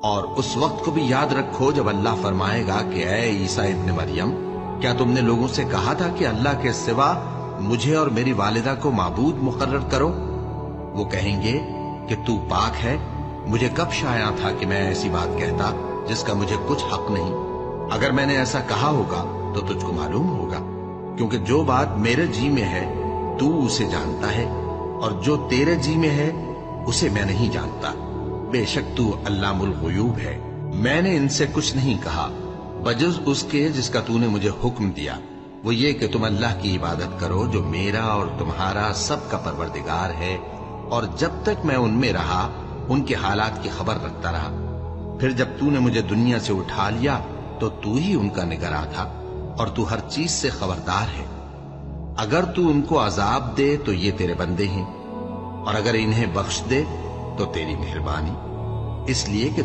اور اس وقت کو بھی یاد رکھو جب اللہ فرمائے گا کہ اے عیسیٰ ابن مریم، کیا تم نے لوگوں سے کہا تھا کہ اللہ کے سوا مجھے اور میری والدہ کو معبود مقرر کرو؟ وہ کہیں گے کہ تو پاک ہے، مجھے کب شایع تھا کہ میں ایسی بات کہتا جس کا مجھے کچھ حق نہیں۔ اگر میں نے ایسا کہا ہوگا تو تجھ کو معلوم ہوگا، کیونکہ جو بات میرے جی میں ہے تو اسے جانتا ہے، اور جو تیرے جی میں ہے اسے میں نہیں جانتا۔ بے شک تو علام الغیوب ہے۔ میں نے ان سے کچھ نہیں کہا بجز اس کے جس کا تو نے مجھے حکم دیا، وہ یہ کہ تم اللہ کی عبادت کرو جو میرا اور تمہارا سب کا پروردگار ہے، اور جب تک میں ان میں رہا ان کے حالات کی خبر رکھتا رہا۔ پھر جب تو نے مجھے دنیا سے اٹھا لیا تو تو ہی ان کا نگراں تھا، اور تو ہر چیز سے خبردار ہے۔ اگر تو ان کو عذاب دے تو یہ تیرے بندے ہیں، اور اگر انہیں بخش دے تو تیری مہربانی، اس لیے کہ